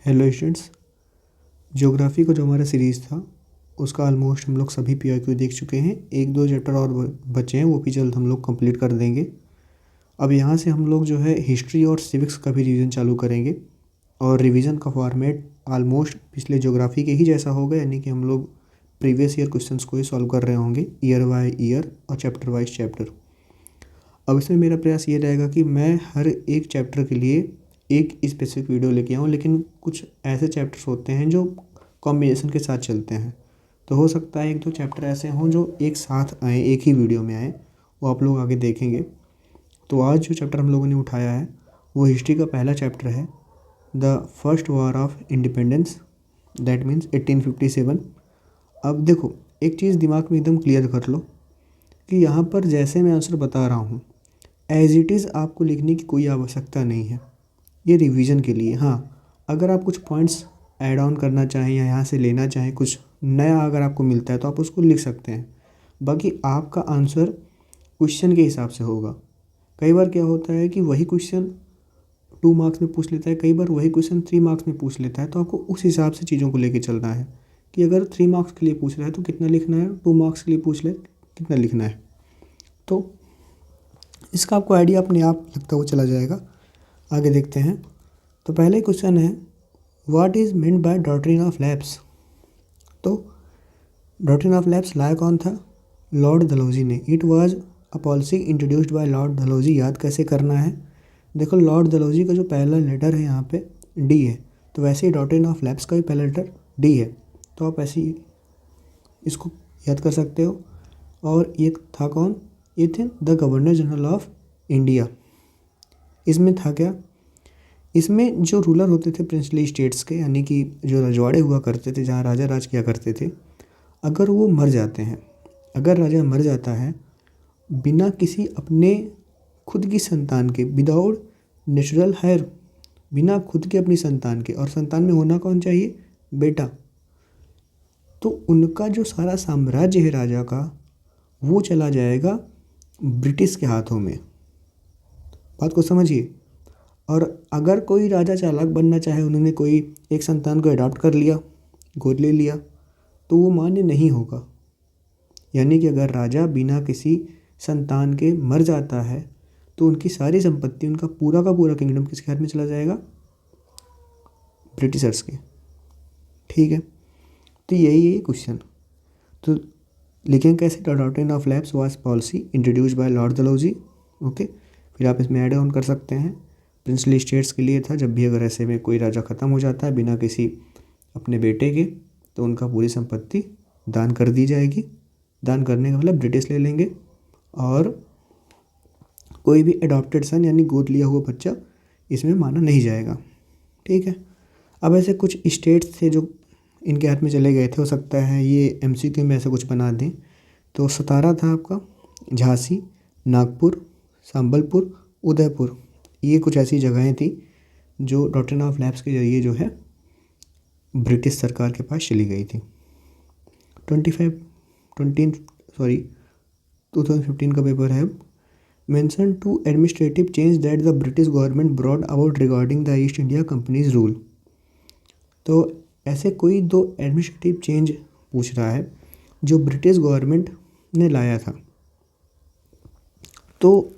Hello students. Geography का जो हमारा सीरीज़ था उसका ऑलमोस्ट हम लोग सभी पीआईक्यू देख चुके हैं। एक दो चैप्टर और बचे हैं, वो भी जल्द हम लोग कंप्लीट कर देंगे। अब यहाँ से हम लोग जो है हिस्ट्री और सिविक्स का भी रिवीजन चालू करेंगे और रिवीजन का फॉर्मेट ऑलमोस्ट पिछले ज्योग्राफी के ही जैसा होगा, यानी कि हम लोग प्रीवियस ईयर क्वेश्चंस को ही सॉल्व कर रहे होंगे ईयर बाय ईयर और चैप्टर वाइज चैप्टर। अब इसमें मेरा प्रयास ये रहेगा कि मैं हर एक चैप्टर के लिए एक स्पेसिफिक वीडियो लेके आऊँ, लेकिन कुछ ऐसे चैप्टर्स होते हैं जो कॉम्बिनेशन के साथ चलते हैं। तो हो सकता है एक दो चैप्टर ऐसे हों जो एक साथ आए, एक ही वीडियो में आए, वो आप लोग आगे देखेंगे। तो आज जो चैप्टर हम लोगों ने उठाया है वो हिस्ट्री का पहला चैप्टर है, the first war of independence, that means 1857। अब देखो, एक चीज़ दिमाग में एकदम क्लियर कर लो कि यहाँ पर जैसे मैं आंसर बता रहा हूँ एज इट इज़ आपको लिखने की कोई आवश्यकता नहीं है, ये रिवीजन के लिए। हाँ, अगर आप कुछ पॉइंट्स ऐड ऑन करना चाहें या यहाँ से लेना चाहें, कुछ नया अगर आपको मिलता है तो आप उसको लिख सकते हैं। बाकी आपका आंसर क्वेश्चन के हिसाब से होगा। कई बार क्या होता है कि वही क्वेश्चन 2 मार्क्स में पूछ लेता है, कई बार वही क्वेश्चन 3 मार्क्स में पूछ लेता है। तो आपको उस हिसाब से चीज़ों को लेके चलना है कि अगर 3 मार्क्स के लिए पूछ रहा है तो कितना लिखना है, 2 मार्क्स के लिए पूछ ले कितना लिखना है। तो इसका आपको आइडिया अपने आप लगता हुआ चला जाएगा। आगे देखते हैं। तो पहले क्वेश्चन है, what is meant by doctrine of lapse. तो डॉक्ट्रिन ऑफ लैप्स लाया कौन था? लॉर्ड डलहौजी ने। It was a policy introduced by Lord Dalhousie. याद कैसे करना है? देखो, लॉर्ड डलहौजी का जो पहला लेटर है यहाँ पे डी है, तो वैसे ही डॉक्ट्रिन ऑफ लैप्स का भी पहला लेटर डी है। तो आप ऐसे ही इसको याद कर सकते हो। और ये था कौन? ये थे the governor general of India. इसमें था क्या? इसमें जो रूलर होते थे प्रिंसली स्टेट्स के, यानी कि जो रजवाड़े हुआ करते थे, जहाँ राजा राज किया करते थे, अगर वो मर जाते हैं, अगर राजा मर जाता है बिना किसी अपने खुद की संतान के, विदाउट नेचुरल हायर, बिना खुद के अपनी संतान के, और संतान में होना कौन चाहिए? बेटा। तो उनका जो सारा साम्राज्य है राजा का, वो चला जाएगा ब्रिटिश के हाथों में। बात को समझिए। और अगर कोई राजा चालाक बनना चाहे, उन्होंने कोई एक संतान को अडॉप्ट कर लिया, गोद ले लिया, तो वो मान्य नहीं होगा। यानी कि अगर राजा बिना किसी संतान के मर जाता है तो उनकी सारी संपत्ति, उनका पूरा का पूरा किंगडम किसके हाथ में चला जाएगा? ब्रिटिशर्स के। ठीक है, तो यही है क्वेश्चन। तो लिखेंगे कैसे? The doctrine of lapse was policy introduced by Lord Dalhousie. Okay, फिर आप इसमें ऐड ऑन कर सकते हैं, प्रिंसली स्टेट्स के लिए था, जब भी अगर ऐसे में कोई राजा ख़त्म हो जाता है बिना किसी अपने बेटे के, तो उनका पूरी संपत्ति दान कर दी जाएगी। दान करने का मतलब ब्रिटिश ले लेंगे, और कोई भी अडॉप्टेड सन यानी गोद लिया हुआ बच्चा इसमें माना नहीं जाएगा। ठीक है। अब ऐसे कुछ स्टेट्स थे जो इनके हाथ में चले गए थे, हो सकता है ये एमसीक्यू में ऐसा कुछ बना दें। तो 17 था आपका, झांसी, नागपुर, संबलपुर, उदयपुर। ये कुछ ऐसी जगहें थी जो डॉक्ट्रिन ऑफ लैप्स के जरिए जो है ब्रिटिश सरकार के पास चली गई थी। 2015 का पेपर है। Mention to administrative change that the British government brought about regarding the East India Company's rule. तो ऐसे कोई 2 एडमिनिस्ट्रेटिव चेंज पूछ रहा है जो ब्रिटिश गवर्नमेंट ने लाया था। तो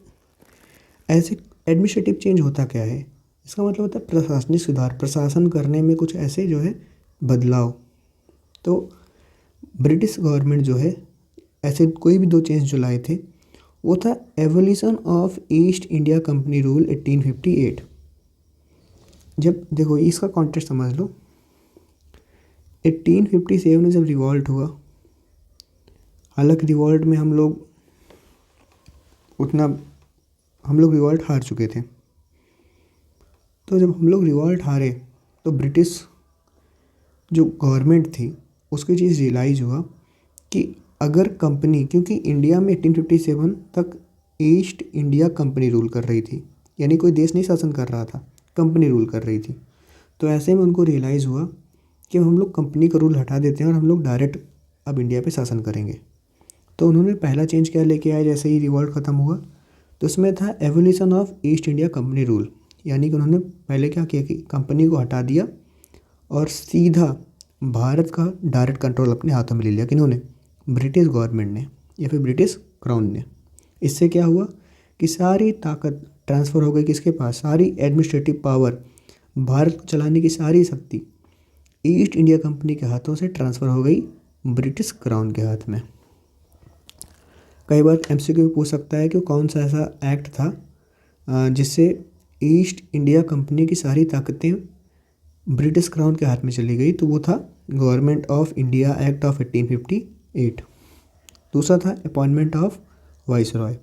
ऐसे एडमिनिस्ट्रेटिव चेंज होता क्या है? इसका मतलब होता है प्रशासनिक सुधार, प्रशासन करने में कुछ ऐसे जो है बदलाव। तो ब्रिटिश गवर्नमेंट जो है ऐसे कोई भी 2 चेंज जो लाए थे, वो था evolution of east India company rule 1858। जब देखो इसका कॉन्टेक्स्ट समझ लो, 1857 में जब रिवॉल्ट हुआ, हालांकि रिवॉल्ट में हम लोग रिवॉल्ट हार चुके थे। तो जब हम लोग रिवॉल्ट हारे तो ब्रिटिश जो गवर्नमेंट थी उसकी चीज़ रियलाइज़ हुआ कि अगर कंपनी, क्योंकि इंडिया में 1857 तक ईस्ट इंडिया कंपनी रूल कर रही थी, यानी कोई देश नहीं शासन कर रहा था, कंपनी रूल कर रही थी। तो ऐसे में उनको रियलाइज़ हुआ कि हम लोग कंपनी का रूल हटा देते हैं और हम लोग डायरेक्ट अब इंडिया पे शासन करेंगे। तो उन्होंने पहला चेंज क्या लेके आए जैसे ही रिवॉल्ट ख़त्म हुआ? तो उसमें था evolution of east India company rule. यानी कि उन्होंने पहले क्या किया कि कंपनी को हटा दिया और सीधा भारत का डायरेक्ट कंट्रोल अपने हाथों में ले लिया। किन्होंने? ब्रिटिश गवर्नमेंट ने या फिर ब्रिटिश क्राउन ने। इससे क्या हुआ कि सारी ताकत ट्रांसफ़र हो गई किसके पास? सारी एडमिनिस्ट्रेटिव पावर, भारत को चलाने की सारी शक्ति ईस्ट इंडिया कंपनी के हाथों से ट्रांसफ़र हो गई ब्रिटिश क्राउन के हाथ में। कई बार एमसीक्यू पूछ सकता है कि कौन सा ऐसा एक्ट था जिससे ईस्ट इंडिया कंपनी की सारी ताकतें ब्रिटिश क्राउन के हाथ में चली गई, तो वो था government of India act of 1858। दूसरा था अपॉइंटमेंट ऑफ वाइसरॉय।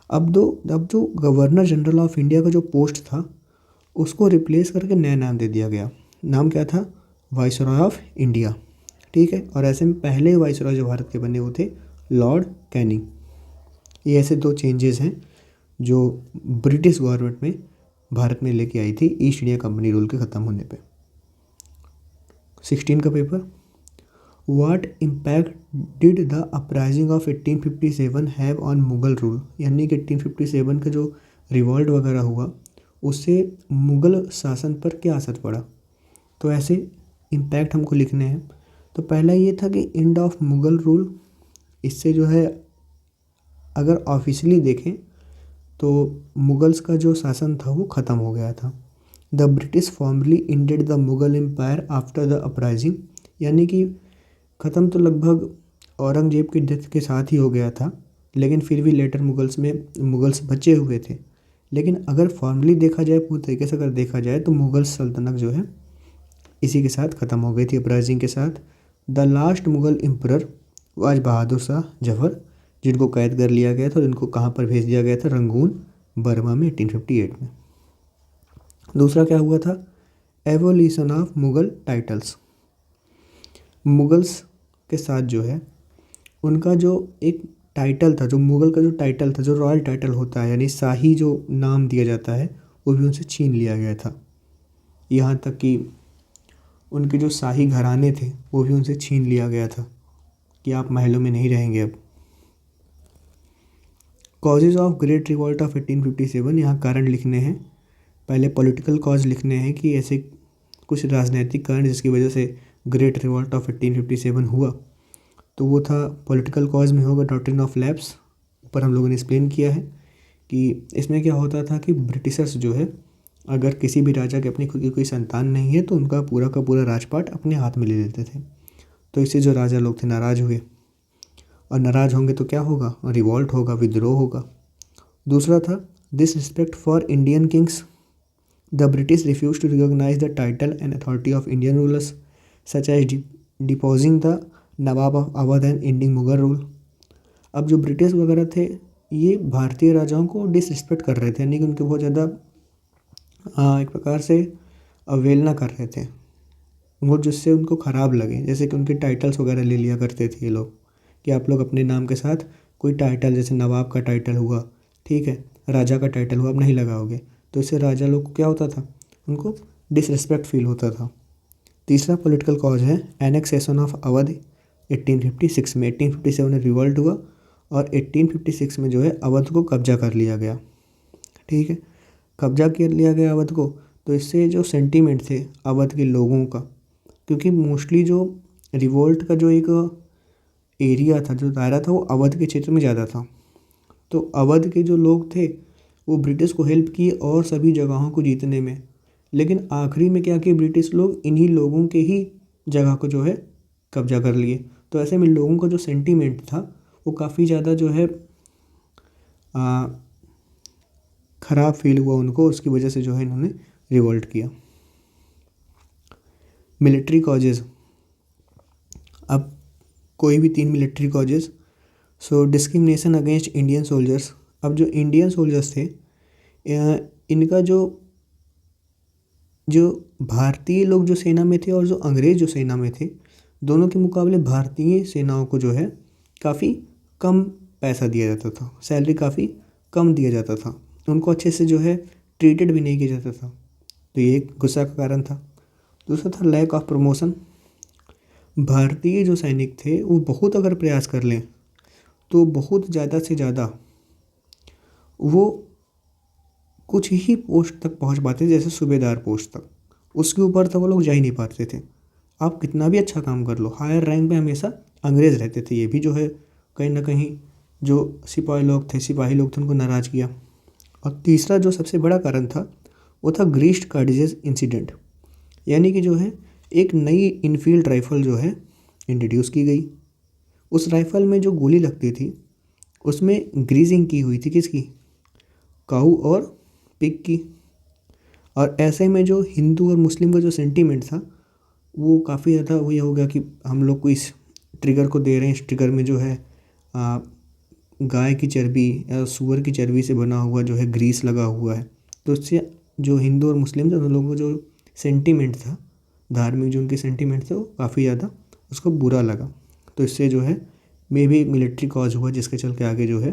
अब जो गवर्नर जनरल ऑफ इंडिया का जो पोस्ट था उसको रिप्लेस करके नया नाम दे दिया गया। नाम क्या था? Viceroy of India. ठीक है। और ऐसे में पहले वाइसरॉय जो भारत के बने वो थे लॉर्ड कैनिंग। ये ऐसे दो चेंजेस हैं जो ब्रिटिश गवर्नमेंट में भारत में लेके आई थी ईस्ट इंडिया कंपनी रूल के ख़त्म होने पे। 16 का paper, what impact did the uprising of 1857 have on Mughal rule? यानी कि 1857 का जो रिवॉल्ट वगैरह हुआ उससे मुग़ल शासन पर क्या असर पड़ा? तो ऐसे इम्पैक्ट हमको लिखने हैं। तो पहला ये था कि एंड ऑफ मुग़ल रूल, इससे जो है अगर ऑफिशियली देखें तो मुग़ल्स का जो शासन था वो ख़त्म हो गया था। The British formally ended the Mughal empire after the uprising, यानी कि ख़त्म तो लगभग औरंगजेब की डेथ के साथ ही हो गया था, लेकिन फिर भी लेटर मुग़ल्स बचे हुए थे। लेकिन अगर फॉर्मली देखा जाए, पूरी तरीके से अगर देखा जाए तो मुग़ल सल्तनत जो है इसी के साथ ख़त्म हो गई थी, अपराइजिंग के साथ। The last Mughal emperor was Bahadur Shah Zafar, जिनको कैद कर लिया गया था और इनको कहाँ पर भेज दिया गया था? रंगून, बर्मा में 1858 में। दूसरा क्या हुआ था? Evolution of Mughal titles. Mughals के साथ जो है उनका जो एक टाइटल था, जो मुग़ल का जो टाइटल था, जो रॉयल टाइटल होता है यानी शाही जो नाम दिया जाता है, वो भी उनसे छीन लिया गया था। यहाँ तक कि उनके जो शाही घराने थे वो भी उनसे छीन लिया गया था कि आप महलों में नहीं रहेंगे अब। Causes of great revolt of 1857, यहाँ कारण लिखने हैं। पहले पॉलिटिकल कॉज लिखने हैं कि ऐसे कुछ राजनीतिक कारण जिसकी वजह से ग्रेट रिवॉल्ट ऑफ 1857 हुआ। तो वो था पॉलिटिकल कॉज में होगा डॉक्ट्रिन ऑफ लैप्स, ऊपर हम लोगों ने एक्सप्लेन किया है कि इसमें क्या होता था कि ब्रिटिशर्स जो है अगर किसी भी राजा के अपनी खुद की कोई संतान नहीं है तो उनका पूरा का पूरा राजपाट अपने हाथ में ले लेते थे। तो इससे जो राजा लोग थे नाराज़ हुए, और नाराज़ होंगे तो क्या होगा? रिवॉल्ट होगा, विद्रोह होगा। दूसरा था this respect for Indian kings, the British refuse to recognise the title and authority of Indian rulers such as deposing the nawab of Awadh and ending Mughal rule. अब जो ब्रिटिश वगैरह थे ये भारतीय राजाओं को डिसरिस्पेक्ट कर रहे थे, यानी कि उनके बहुत ज़्यादा एक प्रकार से अवहेलना कर रहे थे वो, जिससे उनको ख़राब लगे। जैसे कि उनके टाइटल्स वगैरह ले लिया करते थे ये लोग कि आप लोग अपने नाम के साथ कोई टाइटल, जैसे नवाब का टाइटल हुआ, ठीक है, राजा का टाइटल हुआ, आप नहीं लगाओगे। तो इससे राजा लोग को क्या होता था? उनको डिसरिस्पेक्ट फील होता था। तीसरा पॉलिटिकल कॉज है एनेक्सेशन ऑफ अवध 1856 में। 1857 में रिवॉल्ट हुआ और 1856 में जो है अवध को कब्जा कर लिया गया। ठीक है, कब्जा कर लिया गया अवध को। तो इससे जो सेंटीमेंट थे अवध के लोगों का, क्योंकि मोस्टली जो रिवोल्ट का जो एक एरिया था, जो दायरा था, वो अवध के क्षेत्र में ज़्यादा था। तो अवध के जो लोग थे वो ब्रिटिश को हेल्प किए और सभी जगहों को जीतने में, लेकिन आखिरी में क्या किए ब्रिटिश लोग? इन्हीं लोगों के ही जगह को जो है कब्जा कर लिए। तो ऐसे में लोगों का जो सेंटीमेंट था वो काफ़ी ज़्यादा जो है ख़राब फील हुआ उनको, उसकी वजह से जो है इन्होंने रिवोल्ट किया। मिलिट्री कॉजेज़, अब कोई भी 3 मिलिट्री कॉजेज़। सो डिस्क्रिमिनेशन अगेंस्ट इंडियन सोल्जर्स। अब जो इंडियन सोल्जर्स थे इनका जो भारतीय लोग जो सेना में थे और जो अंग्रेज़ जो सेना में थे, दोनों के मुकाबले भारतीय सेनाओं को जो है काफ़ी कम पैसा दिया जाता था, सैलरी काफ़ी कम दिया जाता था, उनको अच्छे से जो है ट्रीटेड भी नहीं किया जाता था। तो ये एक गुस्सा का कारण था। दूसरा था लैक ऑफ प्रमोशन। भारतीय जो सैनिक थे वो बहुत अगर प्रयास कर लें तो बहुत ज़्यादा से ज़्यादा वो कुछ ही पोस्ट तक पहुंच पाते, जैसे सूबेदार पोस्ट तक, उसके ऊपर तो वो लोग जा ही नहीं पाते थे। आप कितना भी अच्छा काम कर लो, हायर रैंक पे हमेशा अंग्रेज़ रहते थे। ये भी जो है कहीं ना कहीं जो सिपाही लोग थे उनको नाराज़ किया। और तीसरा जो सबसे बड़ा कारण था वो था ग्रीस्ट कार्डिजेस इंसिडेंट, यानी कि जो है एक नई इनफील्ड राइफ़ल जो है इंट्रोड्यूस की गई। उस राइफ़ल में जो गोली लगती थी उसमें ग्रीजिंग की हुई थी, किसकी? काऊ और पिग की। और ऐसे में जो हिंदू और मुस्लिम का जो सेंटीमेंट था वो काफ़ी ज़्यादा वो ये हो गया कि हम लोग को इस ट्रिगर को दे रहे हैं, इस ट्रिगर में जो है आ, गाय की चर्बी या सूअर की चर्बी से बना हुआ जो है ग्रीस लगा हुआ है। तो इससे जो हिंदू और मुस्लिम थे उन लोगों को जो सेंटीमेंट था, धार्मिक जो उनके सेंटीमेंट थे, वो काफ़ी ज़्यादा उसको बुरा लगा। तो इससे जो है मे भी मिलिट्री कॉज हुआ, जिसके चल के आगे जो है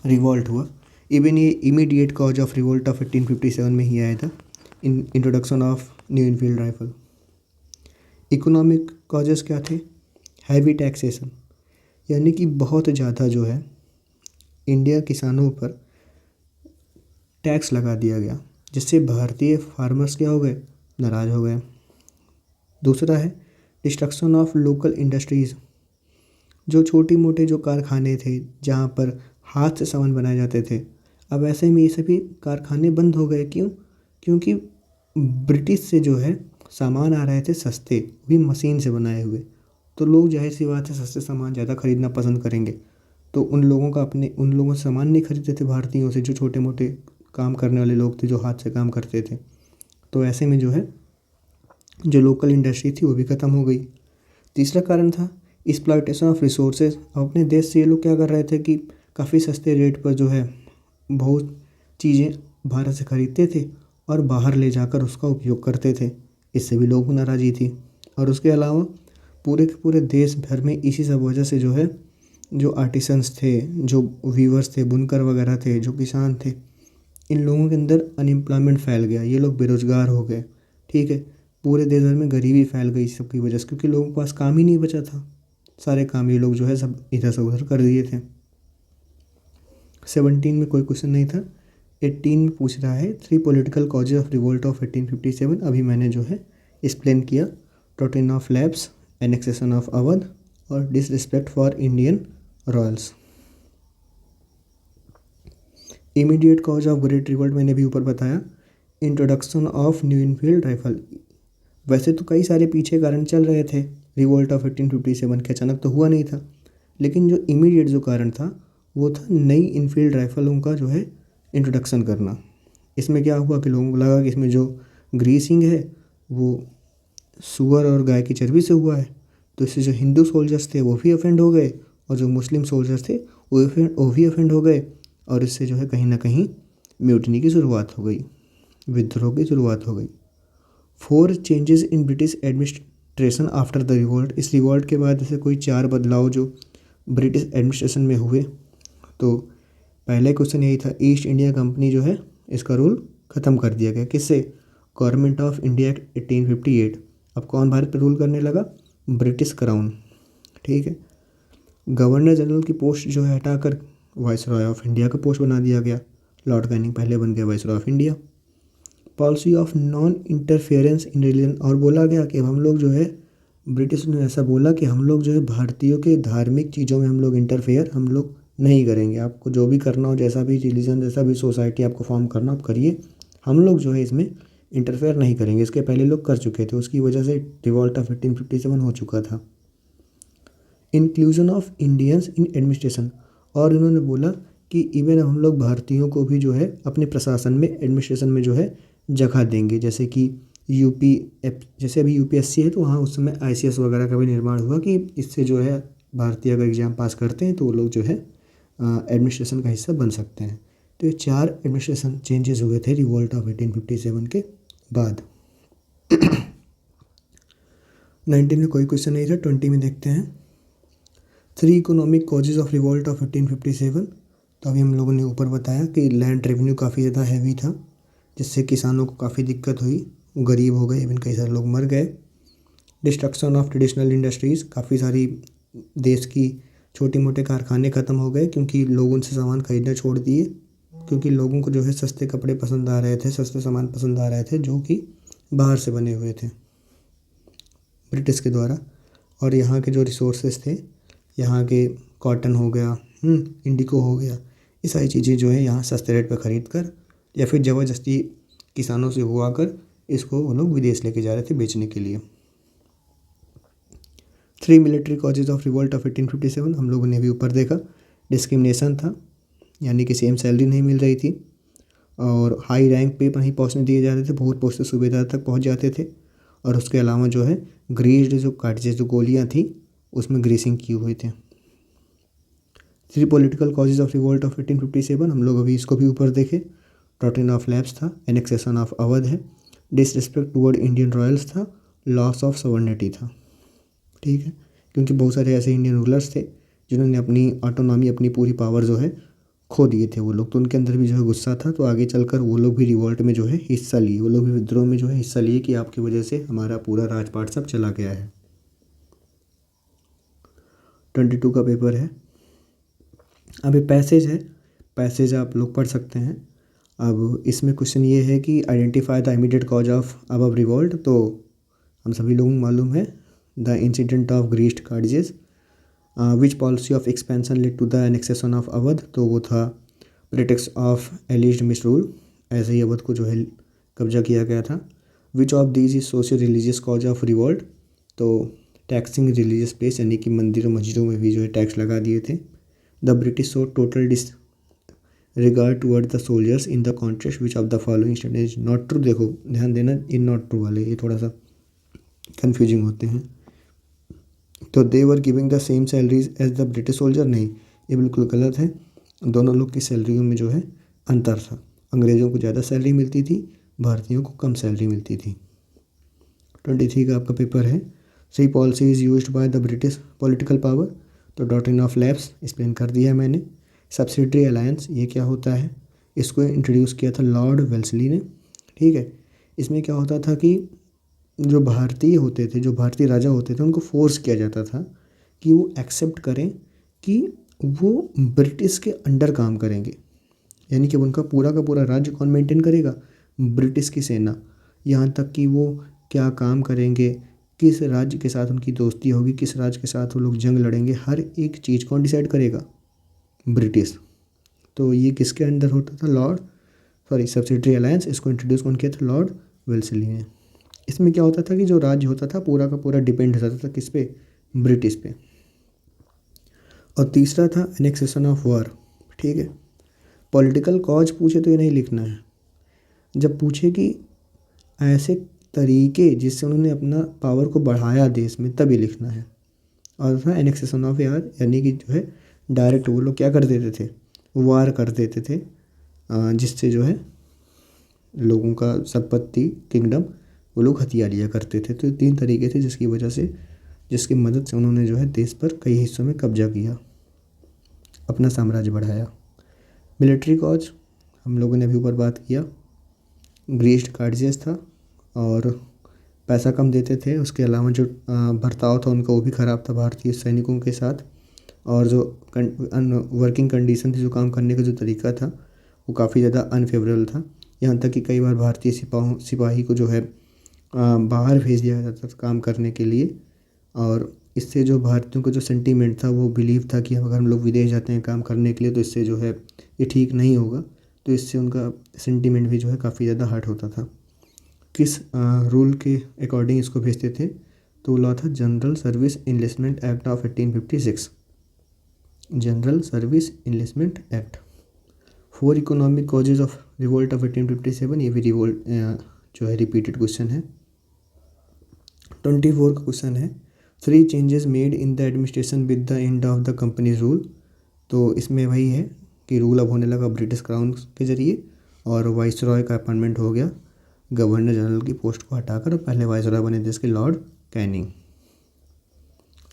रिवॉल्ट हुआ। इवन ये immediate cause of revolt of 1857 में ही आया था, in introduction of new Enfield rifle. Economic causes क्या थे? हैवी टैक्सेशन, यानी कि बहुत ज़्यादा जो है इंडिया किसानों पर टैक्स लगा दिया गया, जिससे भारतीय फार्मर्स क्या हो गए? नाराज़ हो गए। दूसरा है डिस्ट्रक्शन ऑफ लोकल इंडस्ट्रीज़, जो छोटी मोटे जो कारखाने थे जहाँ पर हाथ से सामान बनाए जाते थे, अब ऐसे में ये सभी कारखाने बंद हो गए। क्यों? क्योंकि ब्रिटिश से जो है सामान आ रहे थे सस्ते, भी मशीन से बनाए हुए। तो लोग जाहिर सी बात है सस्ते सामान ज़्यादा खरीदना पसंद करेंगे। तो उन लोगों से सामान नहीं खरीदते थे भारतीयों से, जो छोटे मोटे काम करने वाले लोग थे, जो हाथ से काम करते थे। तो ऐसे में जो है जो लोकल इंडस्ट्री थी वो भी ख़त्म हो गई। तीसरा कारण था एक्सप्लॉयटेशन ऑफ रिसोर्सेज। अपने देश से ये लोग क्या कर रहे थे कि काफ़ी सस्ते रेट पर जो है बहुत चीज़ें भारत से खरीदते थे और बाहर ले जाकर उसका उपयोग करते थे। इससे भी लोगों को नाराज़गी थी। और उसके अलावा पूरे के पूरे देश भर में इसी सब वजह से जो है जो आर्टिसंस थे, जो वीवर्स थे, बुनकर वगैरह थे, जो किसान थे, इन लोगों के अंदर अनएम्प्लॉयमेंट फैल गया। ये लोग बेरोज़गार हो गए। ठीक है, पूरे देश भर में गरीबी फैल गई इस सब की वजह से, क्योंकि लोगों के पास काम ही नहीं बचा था। सारे काम ये लोग जो है सब इधर से उधर कर दिए थे। 17 में कोई क्वेश्चन नहीं था, 18 में पूछ रहा है 3 political causes of revolt of 1857। अभी मैंने जो है एक्सप्लेन किया, टोटिन of lapse, annexation of Awadh और disrespect for Indian royals. Immediate cause of great revolt मैंने भी ऊपर बताया, introduction of new Enfield rifle. वैसे तो कई सारे पीछे कारण चल रहे थे रिवोल्ट ऑफ 1857 के, अचानक तो हुआ नहीं था, लेकिन जो इमीडिएट जो कारण था वो था नई इनफील्ड राइफलों का जो है इंट्रोडक्शन करना। इसमें क्या हुआ कि लोगों को लगा कि इसमें जो ग्रीसिंग है वो सूअर और गाय की चर्बी से हुआ है। तो इससे जो हिंदू सोल्जर्स थे वो भी ऑफेंड हो गए और जो मुस्लिम सोल्जर्स थे वो भी ऑफेंड हो गए। और इससे जो है कहीं ना कहीं म्यूटनी की शुरुआत हो गई, विद्रोह की शुरुआत हो गई। 4 changes in British administration after the revolt. इस रिवोल्ट के बाद ऐसे कोई 4 बदलाव जो ब्रिटिश एडमिनिस्ट्रेशन में हुए। तो पहले क्वेश्चन यही था, ईस्ट इंडिया कंपनी जो है इसका रूल ख़त्म कर दिया गया। किससे? Government of India act 1858। अब कौन भारत पर रूल करने लगा? British crown. ठीक है। गवर्नर जनरल की पोस्ट जो है हटाकर वाइसरॉय ऑफ इंडिया का पोस्ट बना दिया गया। लॉर्ड कैनिंग पहले बन गया viceroy of India. Policy of non interference in religion, और बोला गया कि हम लोग जो है, ब्रिटिश ने ऐसा बोला कि हम लोग जो है भारतीयों के धार्मिक चीज़ों में हम लोग इंटरफेयर हम लोग नहीं करेंगे। आपको जो भी करना हो, जैसा भी रिलीजन, जैसा भी सोसाइटी आपको फॉर्म करना आप करिए, हम लोग जो है इसमें इंटरफेयर नहीं करेंगे। इसके पहले लोग कर चुके थे, उसकी वजह से रिवॉल्ट ऑफ 1857 हो चुका था। Inclusion of Indians in administration, और इन्होंने बोला कि इवन हम लोग भारतीयों को भी जो है अपने प्रशासन में, एडमिनिस्ट्रेशन में जो है जगह देंगे। जैसे कि जैसे अभी यूपीएससी है तो वहाँ उस समय आईसीएस वगैरह का भी निर्माण हुआ कि इससे जो है भारतीय अगर एग्ज़ाम पास करते हैं तो वो लोग जो है एडमिनिस्ट्रेशन का हिस्सा बन सकते हैं। तो ये 4 एडमिनिस्ट्रेशन चेंजेस हुए थे रिवोल्ट ऑफ 1857 के बाद। 19 में कोई क्वेश्चन नहीं था, 20 में देखते हैं 3 economic causes of revolt of 1857। तो अभी हम लोगों ने ऊपर बताया कि लैंड रेवेन्यू काफ़ी ज़्यादा हैवी था, जिससे किसानों को काफ़ी दिक्कत हुई, वो गरीब हो गए, इवन कई सारे लोग मर गए। डिस्ट्रक्शन ऑफ ट्रेडिशनल इंडस्ट्रीज़, काफ़ी सारी देश की छोटे मोटे कारखाने ख़त्म हो गए क्योंकि लोग उनसे सामान खरीदना छोड़ दिए, क्योंकि लोगों को जो है सस्ते कपड़े पसंद आ रहे थे, सस्ते सामान पसंद आ रहे थे, जो कि बाहर से बने हुए थे ब्रिटिश के द्वारा। और यहाँ के जो रिसोर्सेज थे, यहाँ के कॉटन हो गया, इंडिको हो गया, ये सारी चीज़ें जो है यहाँ सस्ते रेट पर ख़रीद कर या फिर ज़बरदस्ती किसानों से हुआ कर इसको वो लोग विदेश लेके जा रहे थे बेचने के लिए। 3 military causes of revolt of 1857 हम लोगों ने भी ऊपर देखा। डिस्क्रिमिनेशन था, यानी कि सेम सैलरी नहीं मिल रही थी, और हाई रैंक पे नहीं पहुंचने दिए जाते थे, बहुत पोस्टें सूबेदार तक पहुंच जाते थे। और उसके अलावा जो है ग्रीस्ड जो कार्ट्रिजेज जो गोलियां थी उसमें ग्रीसिंग किए हुए थे। 3 political causes of revolt of 1857 हम लोग अभी इसको भी ऊपर देखे। डॉक्ट्रिन ऑफ लैप्स था, एनेक्सेशन ऑफ अवध है, डिसरिस्पेक्ट टुवर्ड इंडियन रॉयल्स था, लॉस ऑफ सवर्निटी था। ठीक है, क्योंकि बहुत सारे ऐसे इंडियन रूलर्स थे जिन्होंने अपनी ऑटोनॉमी, अपनी पूरी पावर जो है खो दिए थे वो लोग, तो उनके अंदर भी जो है गुस्सा था। तो आगे चलकर वो लोग भी रिवोल्ट में जो है हिस्सा लिए, वो लोग भी विद्रोह में जो है हिस्सा लिए कि आपकी वजह से हमारा पूरा राजपाट सब चला गया है। 22 का पेपर है। अब ये पैसेज है, पैसेज आप लोग पढ़ सकते हैं। अब इसमें क्वेश्चन ये है कि identify the immediate cause of above revolt. तो हम सभी लोगों को मालूम है the incident of greased cartridges. Which policy of expansion led to the annexation of Awadh, तो वो था प्रेटेक्स ऑफ एलिज्ड मिसरूल, ऐसे ही अवध को जो है कब्जा किया गया था। Which of these is social religious cause of revolt, तो टैक्सिंग रिलीजियस प्लेस, यानी कि मंदिरों मस्जिदों में भी जो है टैक्स लगा दिए थे। The British show total disregard toward the soldiers in the contest which of the following statement is not true. देखो ध्यान देना, इन नॉट ट्रू वाले ये थोड़ा सा कन्फ्यूजिंग होते हैं। तो they were giving the same salaries as the British soldier, नहीं, ये बिल्कुल गलत है। दोनों लोग की सैलरियों में जो है अंतर था, अंग्रेज़ों को ज़्यादा सैलरी मिलती थी, भारतीयों को कम सैलरी मिलती थी। 23 का आपका पेपर है। 3 policy is used by the British political power, तो डॉक्ट्रिन ऑफ लैप्स एक्सप्लेन कर दिया है मैंने। सब्सिडरी अलायंस ये क्या होता है, इसको इंट्रोड्यूस किया था लॉर्ड वेल्सली ने। ठीक है, इसमें क्या होता था कि जो भारतीय होते थे, जो भारतीय राजा होते थे, उनको फोर्स किया जाता था कि वो एक्सेप्ट करें कि वो ब्रिटिश के अंडर काम करेंगे, यानी कि उनका पूरा का पूरा राज्य कौन मेंटेन करेगा, ब्रिटिश की सेना। यहाँ तक कि वो क्या काम करेंगे, किस राज्य के साथ उनकी दोस्ती होगी, किस राज्य के साथ वो लोग जंग लड़ेंगे, हर एक चीज़ कौन डिसाइड करेगा, ब्रिटिश। तो ये किसके अंडर होता था, सब्सिडरी अलायंस, इसको इंट्रोड्यूस कौन किया था, लॉर्ड वेल्सली ने। इसमें क्या होता था कि जो राज्य होता था पूरा का पूरा डिपेंड हो जाता था किस पे, ब्रिटिश पे। और तीसरा था एनेक्सेशन ऑफ वार। ठीक है, पॉलिटिकल कॉज पूछे तो ये नहीं लिखना है, जब पूछे कि ऐसे तरीके जिससे उन्होंने अपना पावर को बढ़ाया देश में, तभी लिखना है। और था एनेक्सेशन ऑफ यार, यानी कि जो है डायरेक्ट वो लोग क्या कर देते थे, वार कर देते थे, जिससे जो है लोगों का संपत्ति, किंगडम वो लोग हथिया लिया करते थे। तो 3 तरीके थे जिसकी वजह से, जिसकी मदद से उन्होंने जो है देश पर कई हिस्सों में कब्जा किया, अपना साम्राज्य बढ़ाया। मिलिट्री कॉज हम लोगों ने अभी ऊपर बात किया, ग्रीस्ड कार्ट्रिजेज था और पैसा कम देते थे। उसके अलावा जो बर्ताव था उनका वो भी ख़राब था भारतीय सैनिकों के साथ, और जो वर्किंग कंडीशन थी, जो काम करने का जो तरीका था वो काफ़ी ज़्यादा अनफेवरेबल था। यहाँ तक कि कई बार भारतीय सिपाही को जो है बाहर भेज दिया जाता था काम करने के लिए, और इससे जो भारतीयों का जो सेंटीमेंट था, वो बिलीव था कि अगर हम लोग विदेश जाते हैं काम करने के लिए तो इससे जो है ये ठीक नहीं होगा, तो इससे उनका सेंटीमेंट भी जो है काफ़ी ज़्यादा हर्ट होता था। किस रूल के अकॉर्डिंग इसको भेजते थे, तो लॉ था general service enlistment act of 1856, general service enlistment act. 4 economic causes of revolt of 1857, ये भी रिवोल्ट जो है रिपीटेड क्वेश्चन है। 24 का क्वेश्चन है 3 changes made in the administration with the end of the companies rule. तो इसमें वही है कि रूल अब होने लगा ब्रिटिश क्राउन के ज़रिए, और वाइसरॉय का अपॉइंटमेंट हो गया गवर्नर जनरल की पोस्ट को हटाकर, पहले वाइसरॉय बने देश के लॉर्ड कैनिंग।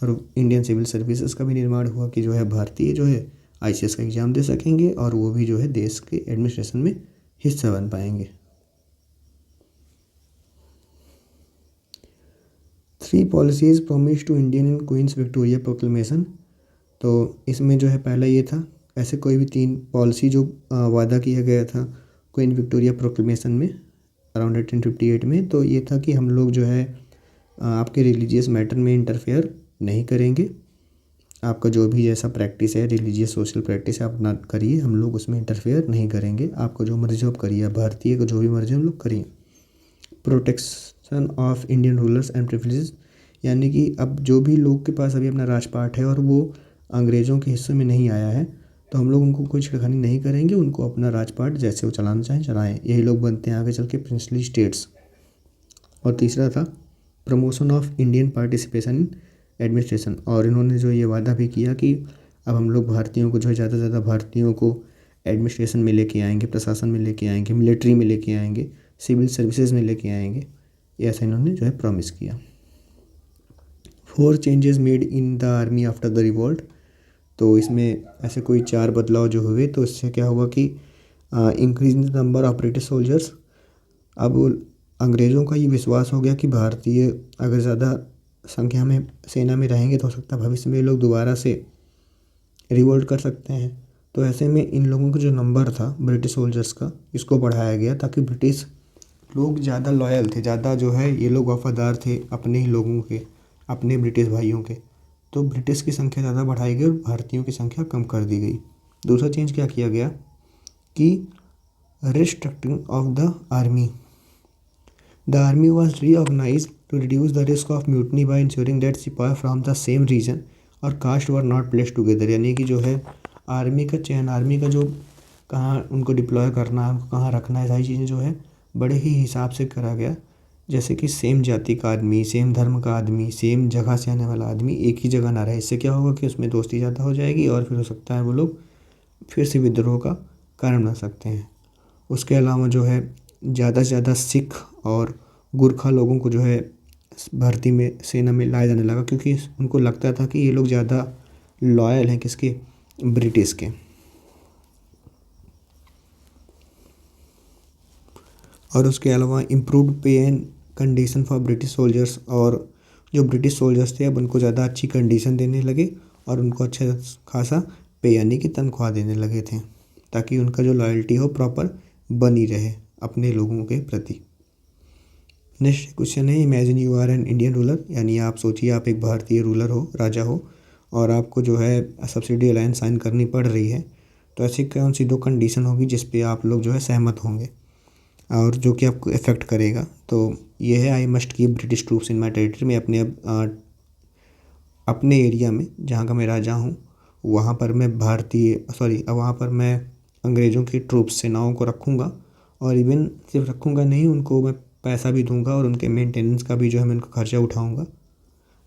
और इंडियन सिविल सर्विसेज का भी निर्माण हुआ कि जो है भारतीय जो है ICS का एग्ज़ाम दे सकेंगे और वो भी जो है देश के एडमिनिस्ट्रेशन में हिस्सा बन पाएंगे। 3 policies promise to Indian in Queen's Victoria proclamation. तो इसमें जो है पहला ये था, ऐसे कोई भी 3 पॉलिसी जो वादा किया गया था क्वीन विक्टोरिया प्रोक्लेमेशन में, अराउंड 1858 में। तो ये था कि हम लोग जो है आपके रिलीजियस मैटर में इंटरफेयर नहीं करेंगे, आपका जो भी जैसा प्रैक्टिस है, रिलीजियस सोशल प्रैक्टिस है, अपना करिए, हम लोग उसमें इंटरफेयर नहीं करेंगे, आपको जो मर्जी हो आप करिए, भारतीय को जो भी मर्जी हम लोग करिए। Protection of Indian rulers and privileges, यानी कि अब जो भी लोग के पास अभी अपना राजपाट है और वो अंग्रेज़ों के हिस्से में नहीं आया है, तो हम लोग उनको कोई छेड़खानी नहीं करेंगे, उनको अपना राजपाट जैसे वो चलाना चाहें चलाएँ, यही लोग बनते हैं आगे चल के प्रिंसली स्टेट्स। और तीसरा था promotion of Indian participation in administration, और इन्होंने जो ये वादा भी किया कि अब हम लोग भारतीयों को जो है ज़्यादा से ज़्यादा भारतीयों को एडमिनिस्ट्रेशन में लेके आएंगे, प्रशासन में लेके आएंगे, मिलिट्री में लेके आएंगे, सिविल सर्विसेज में लेके आएंगे, ये ऐसा इन्होंने जो है प्रॉमिस किया। 4 changes made in the army after the revolt, तो इसमें ऐसे कोई 4 बदलाव जो हुए, तो इससे क्या हुआ कि increase in the number of British soldiers. अब अंग्रेज़ों का ये विश्वास हो गया कि भारतीय अगर ज़्यादा संख्या में सेना में रहेंगे तो हो सकता है भविष्य में ये लोग दोबारा से रिवोल्ट कर सकते हैं। तो ऐसे में इन लोगों का जो नंबर था ब्रिटिश सोल्जर्स का, इसको बढ़ाया गया ताकि ब्रिटिश लोग ज़्यादा लॉयल थे, ज़्यादा जो है ये लोग वफ़ादार थे अपने ही लोगों के, अपने ब्रिटिश भाइयों के। तो ब्रिटिश की संख्या ज़्यादा बढ़ाई गई और भारतीयों की संख्या कम कर दी गई। दूसरा चेंज क्या किया गया कि restructuring of the army, the army was reorganise to reduce the risk of mutiny by insuring that sipahi from the same region और caste were not placed together, यानी कि जो है आर्मी का चयन, आर्मी का जो कहाँ उनको डिप्लॉय करना है, उनको कहाँ रखना है, सारी चीज़ें जो है बड़े ही हिसाब से करा गया। जैसे कि सेम जाति का आदमी, सेम धर्म का आदमी, सेम जगह से आने वाला आदमी एक ही जगह ना रहे। इससे क्या होगा कि उसमें दोस्ती ज़्यादा हो जाएगी और फिर हो सकता है वो लोग फिर से विद्रोह का कारण बन सकते हैं। उसके अलावा जो है ज़्यादा से ज़्यादा सिख और गुरखा लोगों को जो है भर्ती में सेना में लाया जाने लगा, क्योंकि उनको लगता था कि ये लोग ज़्यादा लॉयल हैं किसके, ब्रिटिश के। और उसके अलावा इम्प्रूव्ड पे and condition for British soldiers, और जो ब्रिटिश सोल्जर्स थे अब उनको ज़्यादा अच्छी कंडीशन देने लगे और उनको अच्छा खासा पे यानी कि तनख्वाह देने लगे थे, ताकि उनका जो लॉयल्टी हो प्रॉपर बनी रहे अपने लोगों के प्रति। नेक्स्ट क्वेश्चन है, imagine you are an Indian ruler, यानी आप सोचिए आप एक भारतीय रूलर हो, राजा हो, और आपको जो है सब्सिडी अलायंस साइन करनी पड़ रही है। तो ऐसी कौन सी 2 कंडीशन होगी जिस पे आप लोग जो है सहमत होंगे और जो कि आपको इफ़ेक्ट करेगा। तो ये है, I must keep British troops in my territory, मैं अपने एरिया में जहाँ का मैं राजा हूँ वहाँ पर मैं वहाँ पर मैं अंग्रेज़ों की ट्रूप्स, सेनाओं को रखूँगा, और इवन सिर्फ रखूँगा नहीं, उनको मैं पैसा भी दूंगा और उनके मेंटेनेंस का भी जो है मैं उनका खर्चा उठाऊँगा।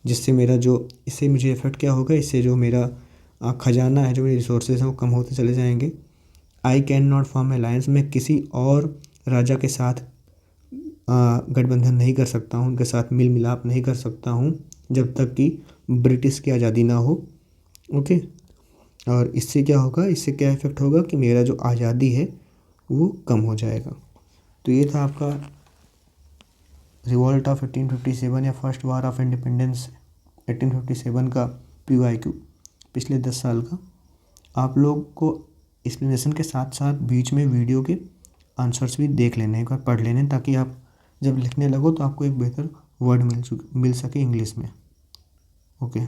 जिससे मेरा जो इससे मुझे इफ़ेक्ट क्या होगा, इससे जो मेरा खजाना है, जो मेरे रिसोर्सेज हैं वो कम होते चले जाएंगे। I can not form alliance, मैं किसी और राजा के साथ गठबंधन नहीं कर सकता हूँ, उनके साथ मिल मिलाप नहीं कर सकता हूँ जब तक कि ब्रिटिश की आज़ादी ना हो। ओके, और इससे क्या होगा, इससे क्या इफ़ेक्ट होगा कि मेरा जो आज़ादी है वो कम हो जाएगा। तो ये था आपका रिवॉल्ट ऑफ 1857 या फर्स्ट वार ऑफ इंडिपेंडेंस 1857 का PYQ पिछले 10 साल का। आप लोग को एक्सप्लेनेशन के साथ साथ बीच में वीडियो के आंसर्स भी देख लेने, एक बार पढ़ लेने, ताकि आप जब लिखने लगो तो आपको एक बेहतर वर्ड मिल सके इंग्लिश में। ओके।